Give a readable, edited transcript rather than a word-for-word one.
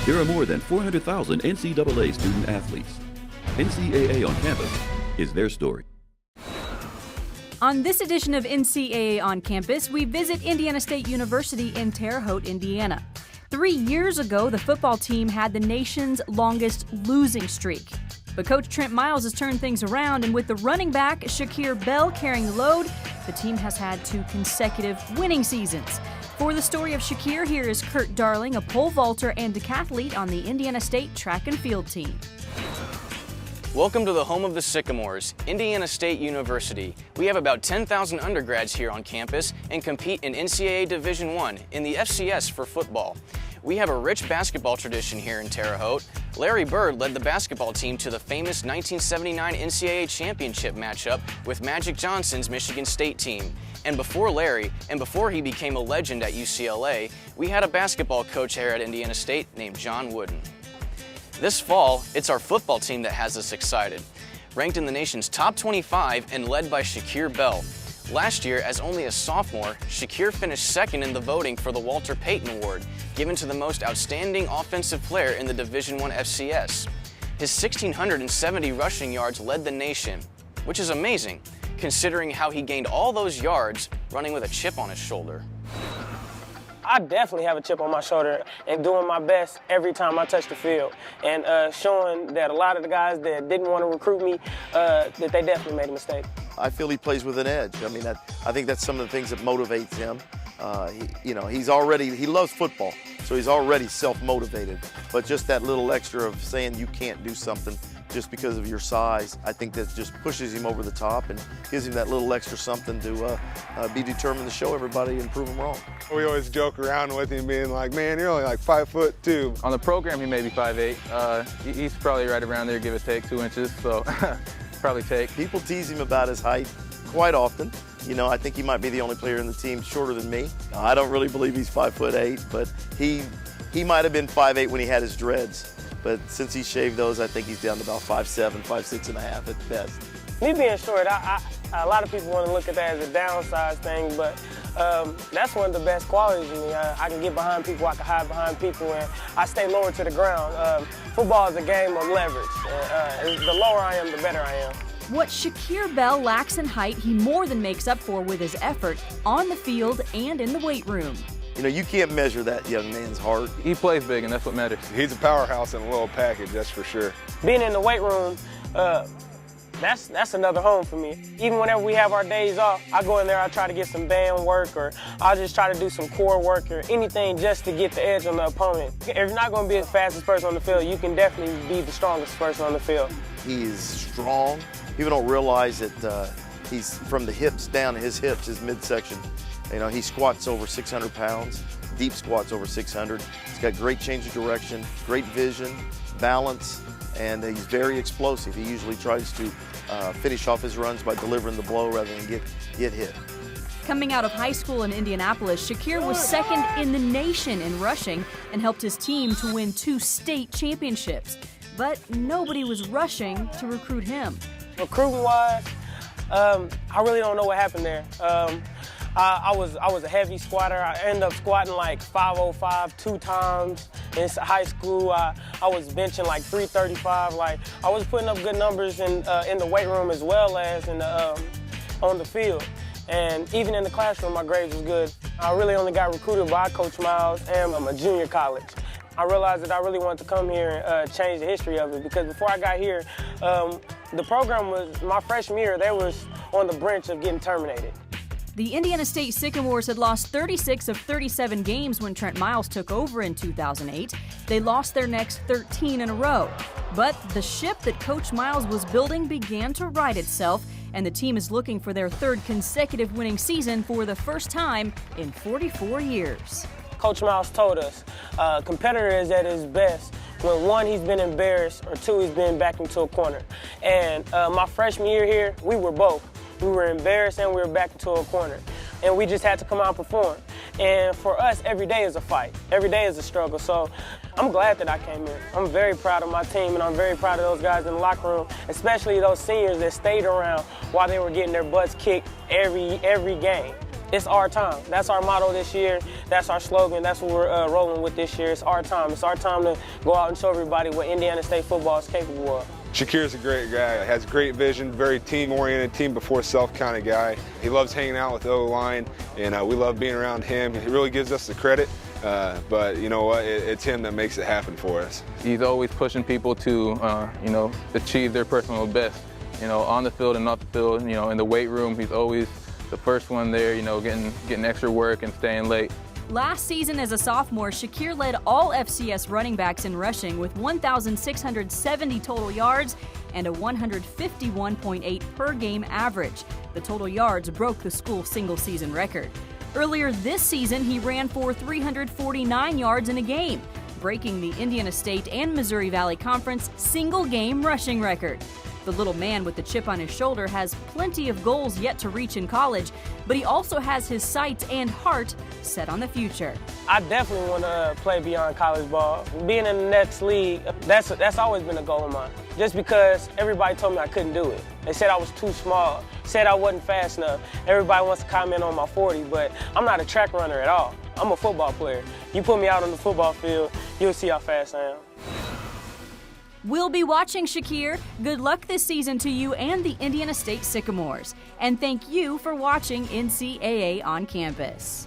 There are more than 400,000 NCAA student athletes. NCAA on Campus is their story. On this edition of NCAA on Campus, we visit Indiana State University in Terre Haute, Indiana. 3 years ago, the football team had the nation's longest losing streak. But Coach Trent Miles has turned things around, and with the running back Shakir Bell carrying the load, the team has had 2 consecutive winning seasons. For the story of Shakir, here is Kurt Darling, a pole vaulter and decathlete on the Indiana State track and field team. Welcome to the home of the Sycamores, Indiana State University. We have about 10,000 undergrads here on campus and compete in NCAA Division I in the FCS for football. We have a rich basketball tradition here in Terre Haute. Larry Bird led the basketball team to the famous 1979 NCAA championship matchup with Magic Johnson's Michigan State team. And before Larry, and before he became a legend at UCLA, we had a basketball coach here at Indiana State named John Wooden. This fall, it's our football team that has us excited. Ranked in the nation's top 25 and led by Shakir Bell. Last year, as only a sophomore, Shakir finished second in the voting for the Walter Payton Award, given to the most outstanding offensive player in the Division I FCS. His 1,670 rushing yards led the nation, which is amazing, considering how he gained all those yards running with a chip on his shoulder. I definitely have a chip on my shoulder and doing my best every time I touch the field and showing that a lot of the guys that didn't want to recruit me, that they definitely made a mistake. I feel he plays with an edge. I mean, I think that's some of the things that motivates him. He loves football, so he's already self-motivated. But just that little extra of saying you can't do something just because of your size, I think that just pushes him over the top and gives him that little extra something to be determined to show everybody and prove them wrong. We always joke around with him being like, man, you're only like 5'2". On the program, he may be 5'8". He's probably right around there, give or take 2 inches, so probably take. People tease him about his height quite often. You know, I think he might be the only player in the team shorter than me. I don't really believe he's 5'8", but he might have been 5'8" when he had his dreads. But since he shaved those, I think he's down to about 5'7", 5'6.5" at best. Me being short, a lot of people want to look at that as a downside thing, but that's one of the best qualities in me. I can get behind people, I can hide behind people, and I stay lower to the ground. Football is a game of leverage. The lower I am, the better I am. What Shakir Bell lacks in height, he more than makes up for with his effort on the field and in the weight room. You know, you can't measure that young man's heart. He plays big, and that's what matters. He's a powerhouse in a little package, that's for sure. Being in the weight room, that's another home for me. Even whenever we have our days off, I go in there, I try to get some band work, or I'll just try to do some core work or anything just to get the edge on the opponent. If you're not going to be the fastest person on the field, you can definitely be the strongest person on the field. He is strong. People don't realize that he's from the hips down, his midsection. You know, he squats over 600 pounds, deep squats over 600. He's got great change of direction, great vision, balance, and he's very explosive. He usually tries to finish off his runs by delivering the blow rather than get hit. Coming out of high school in Indianapolis, Shakir was second in the nation in rushing and helped his team to win 2 state championships. But nobody was rushing to recruit him. Recruiting-wise, I really don't know what happened there. I was a heavy squatter. I ended up squatting like 505 2 times in high school. I was benching like 335. Like I was putting up good numbers in the weight room as well as on the field. And even in the classroom, my grades was good. I really only got recruited by Coach Miles and I'm a junior college. I realized that I really wanted to come here and change the history of it because before I got here, the program was, my freshman year, they was on the brink of getting terminated. The Indiana State Sycamores had lost 36 of 37 games when Trent Miles took over in 2008. They lost their next 13 in a row. But the ship that Coach Miles was building began to right itself, and the team is looking for their 3rd consecutive winning season for the first time in 44 years. Coach Miles told us, a competitor is at his best when 1, he's been embarrassed, or 2, he's been backed into a corner. And my freshman year here, we were both. We were embarrassed and we were backed into a corner. And we just had to come out and perform. And for us, every day is a fight. Every day is a struggle. So I'm glad that I came here. I'm very proud of my team, and I'm very proud of those guys in the locker room, especially those seniors that stayed around while they were getting their butts kicked every game. It's our time. That's our motto this year. That's our slogan. That's what we're rolling with this year. It's our time. It's our time to go out and show everybody what Indiana State football is capable of. Shakir's a great guy, has great vision, very team-oriented, team-before-self kind of guy. He loves hanging out with the O-line, and we love being around him. He really gives us the credit, but you know what, it's him that makes it happen for us. He's always pushing people to, achieve their personal best, on the field and off the field, in the weight room. He's always the first one there, getting extra work and staying late. Last season as a sophomore, Shakir led all FCS running backs in rushing with 1,670 total yards and a 151.8 per game average. The total yards broke the school single-season record. Earlier this season, he ran for 349 yards in a game, breaking the Indiana State and Missouri Valley Conference single-game rushing record. The little man with the chip on his shoulder has plenty of goals yet to reach in college, but he also has his sights and heart set on the future. I definitely want to play beyond college ball. Being in the next league, that's always been a goal of mine. Just because everybody told me I couldn't do it. They said I was too small, said I wasn't fast enough. Everybody wants to comment on my 40, but I'm not a track runner at all. I'm a football player. You put me out on the football field, you'll see how fast I am. We'll be watching, Shakir. Good luck this season to you and the Indiana State Sycamores. And thank you for watching NCAA on Campus.